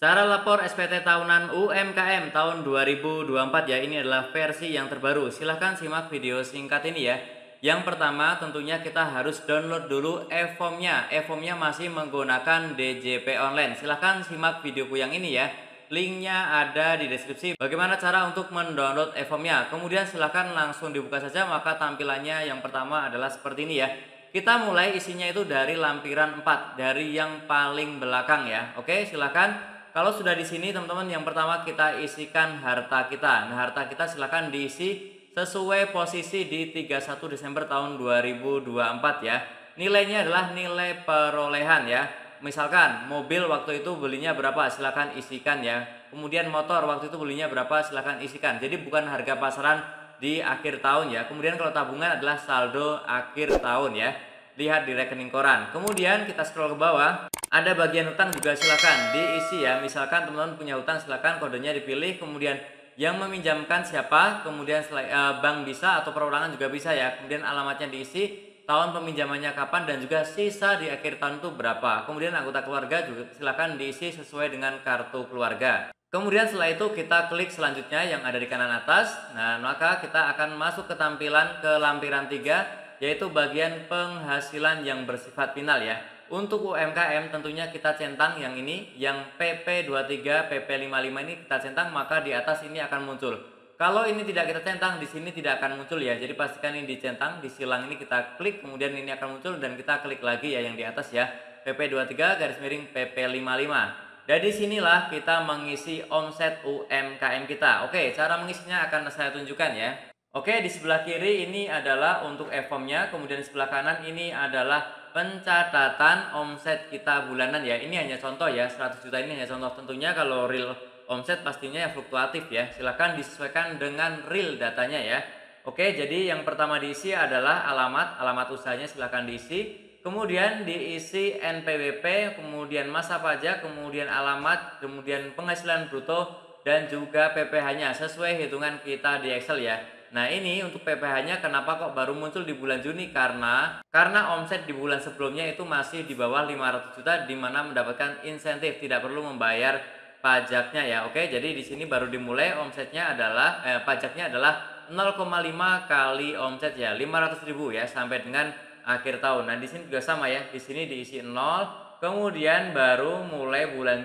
Cara lapor SPT tahunan UMKM tahun 2024 ya, ini adalah versi yang terbaru. Silahkan simak video singkat ini ya. Yang pertama tentunya kita harus download dulu e-formnya. E-formnya masih menggunakan DJP online. Silahkan simak videoku yang ini ya. Linknya ada di deskripsi. Bagaimana cara untuk mendownload e-formnya? Kemudian silahkan langsung dibuka saja, maka tampilannya yang pertama adalah seperti ini ya. Kita mulai isinya itu dari lampiran 4, dari yang paling belakang ya. Oke, silahkan. Kalau sudah di sini teman-teman, yang pertama kita isikan harta kita. Nah, harta kita silakan diisi sesuai posisi di 31 Desember tahun 2024 ya. Nilainya adalah nilai perolehan ya. Misalkan mobil waktu itu belinya berapa, silakan isikan ya. Kemudian motor waktu itu belinya berapa, silakan isikan. Jadi bukan harga pasaran di akhir tahun ya. Kemudian kalau tabungan adalah saldo akhir tahun ya. Lihat di rekening koran. Kemudian kita scroll ke bawah. Ada bagian hutang juga silakan diisi ya. Misalkan teman-teman punya hutang, silakan kodenya dipilih, kemudian yang meminjamkan siapa, kemudian bank bisa atau perorangan juga bisa ya. Kemudian alamatnya diisi, tahun peminjamannya kapan, dan juga sisa di akhir tahun itu berapa. Kemudian anggota keluarga juga silakan diisi sesuai dengan kartu keluarga. Kemudian setelah itu kita klik selanjutnya yang ada di kanan atas. Nah, maka kita akan masuk ke tampilan ke lampiran 3, yaitu bagian penghasilan yang bersifat final ya. Untuk UMKM tentunya kita centang yang ini, yang PP23, PP55 ini kita centang, maka di atas ini akan muncul. Kalau ini tidak kita centang, di sini tidak akan muncul ya. Jadi pastikan ini dicentang, di silang ini kita klik, kemudian ini akan muncul, dan kita klik lagi ya yang di atas ya. PP23 garis miring PP55. Dari sinilah kita mengisi omset UMKM kita. Oke, cara mengisinya akan saya tunjukkan ya. Oke, di sebelah kiri ini adalah untuk e-formnya, kemudian di sebelah kanan ini adalah pencatatan omset kita bulanan ya. Ini hanya contoh ya, 100 juta ini hanya contoh. Tentunya kalau real omset pastinya ya fluktuatif ya. Silahkan disesuaikan dengan real datanya ya. Oke, jadi yang pertama diisi adalah alamat usahanya silahkan diisi. Kemudian diisi NPWP, kemudian masa pajak, kemudian alamat, kemudian penghasilan bruto, dan juga PPh-nya sesuai hitungan kita di Excel ya. Nah, ini untuk PPh-nya kenapa kok baru muncul di bulan Juni? Karena omset di bulan sebelumnya itu masih di bawah 500 juta, di mana mendapatkan insentif, tidak perlu membayar pajaknya ya. Oke, jadi di sini baru dimulai omsetnya adalah pajaknya adalah 0,5 kali omset ya, 500.000 ya sampai dengan akhir tahun. Nah, di sini juga sama ya. Di sini diisi 0, kemudian baru mulai bulan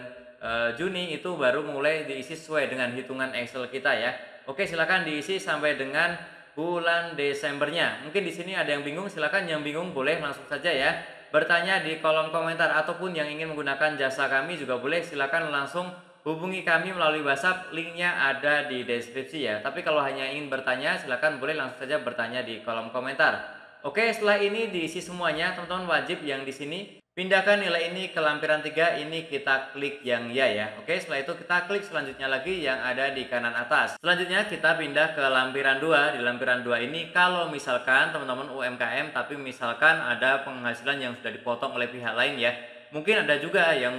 Juni itu baru mulai diisi sesuai dengan hitungan Excel kita ya. Oke, silakan diisi sampai dengan bulan Desembernya. Mungkin di sini ada yang bingung, silakan yang bingung boleh langsung saja ya bertanya di kolom komentar, ataupun yang ingin menggunakan jasa kami juga boleh, silakan langsung hubungi kami melalui WhatsApp, linknya ada di deskripsi ya. Tapi kalau hanya ingin bertanya, silakan boleh langsung saja bertanya di kolom komentar. Oke, setelah ini diisi semuanya, teman-teman wajib yang di sini pindahkan nilai ini ke lampiran 3, ini kita klik yang ya. Oke, setelah itu kita klik selanjutnya lagi yang ada di kanan atas. Selanjutnya kita pindah ke lampiran 2. Di lampiran 2 ini kalau misalkan teman-teman UMKM tapi misalkan ada penghasilan yang sudah dipotong oleh pihak lain ya. Mungkin ada juga yang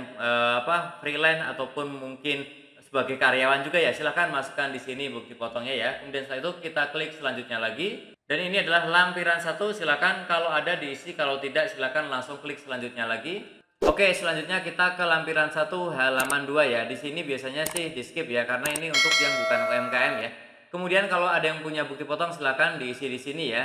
freelance ataupun mungkin sebagai karyawan juga ya. Silahkan masukkan di sini bukti potongnya ya. Kemudian setelah itu kita klik selanjutnya lagi. Dan ini adalah lampiran 1, silakan kalau ada diisi, kalau tidak silakan langsung klik selanjutnya lagi. Oke, selanjutnya kita ke lampiran 1 halaman 2 ya. Di sini biasanya sih di skip ya, karena ini untuk yang bukan UMKM ya. Kemudian kalau ada yang punya bukti potong silakan diisi di sini ya.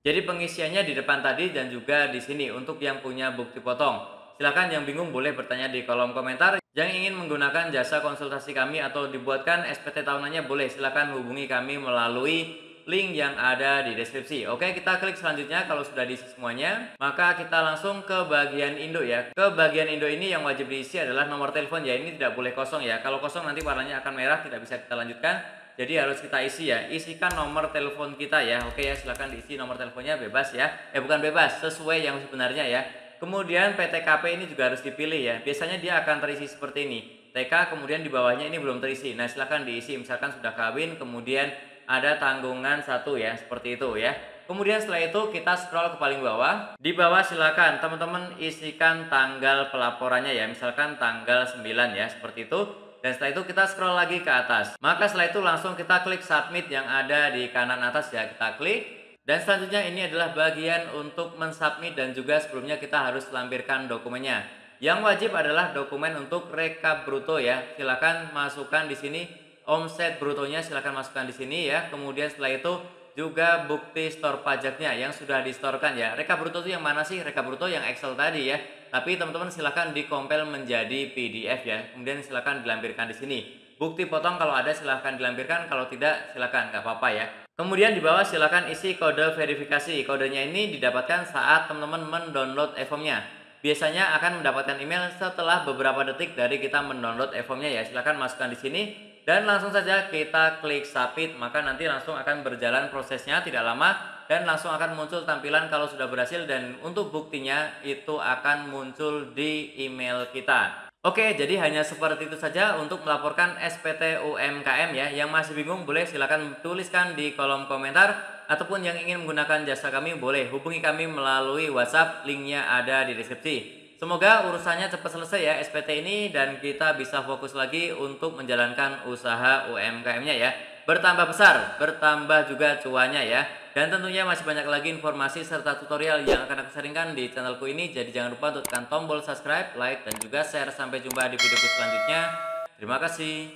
Jadi pengisiannya di depan tadi dan juga di sini untuk yang punya bukti potong. Silakan yang bingung boleh bertanya di kolom komentar. Yang ingin menggunakan jasa konsultasi kami atau dibuatkan SPT tahunannya boleh, silakan hubungi kami melalui link yang ada di deskripsi. Oke, kita klik selanjutnya kalau sudah diisi semuanya. Maka kita langsung ke bagian induk ya. Ke bagian induk ini yang wajib diisi adalah nomor telepon ya. Ini tidak boleh kosong ya. Kalau kosong nanti warnanya akan merah, tidak bisa kita lanjutkan. Jadi harus kita isi ya. Isikan nomor telepon kita ya. Oke ya, silahkan diisi nomor teleponnya bebas ya. Bukan bebas, sesuai yang sebenarnya ya. Kemudian PTKP ini juga harus dipilih ya. Biasanya dia akan terisi seperti ini. TK, kemudian di bawahnya ini belum terisi. Nah, silahkan diisi. Misalkan sudah kawin, kemudian ada tanggungan 1 ya, seperti itu ya. Kemudian setelah itu kita scroll ke paling bawah. Di bawah silakan teman-teman isikan tanggal pelaporannya ya, misalkan tanggal 9 ya, seperti itu. Dan setelah itu kita scroll lagi ke atas. Maka setelah itu langsung kita klik submit yang ada di kanan atas ya, kita klik. Dan selanjutnya ini adalah bagian untuk mensubmit dan juga sebelumnya kita harus lampirkan dokumennya. Yang wajib adalah dokumen untuk rekap bruto ya. Silakan masukkan di sini omset brutonya, silakan masukkan di sini ya. Kemudian setelah itu juga bukti store pajaknya yang sudah distorkan ya. Rekap bruto itu yang mana sih? Rekap bruto yang Excel tadi ya. Tapi teman-teman silakan dikompil menjadi PDF ya. Kemudian silakan dilampirkan di sini. Bukti potong kalau ada silahkan dilampirkan, kalau tidak silakan, nggak apa-apa ya. Kemudian di bawah silakan isi kode verifikasi. Kodenya ini didapatkan saat teman-teman mendownload e-formnya. Biasanya akan mendapatkan email setelah beberapa detik dari kita mendownload e-formnya ya. Silakan masukkan di sini dan langsung saja kita klik submit, maka nanti langsung akan berjalan prosesnya tidak lama dan langsung akan muncul tampilan kalau sudah berhasil, dan untuk buktinya itu akan muncul di email kita. Oke, jadi hanya seperti itu saja untuk melaporkan SPT UMKM ya. Yang masih bingung boleh silakan tuliskan di kolom komentar, ataupun yang ingin menggunakan jasa kami boleh hubungi kami melalui WhatsApp, linknya ada di deskripsi. Semoga urusannya cepat selesai ya SPT ini, dan kita bisa fokus lagi untuk menjalankan usaha UMKM-nya ya. Bertambah besar, bertambah juga cuannya ya. Dan tentunya masih banyak lagi informasi serta tutorial yang akan aku sharingkan di channelku ini. Jadi jangan lupa untuk tekan tombol subscribe, like, dan juga share. Sampai jumpa di videoku selanjutnya. Terima kasih.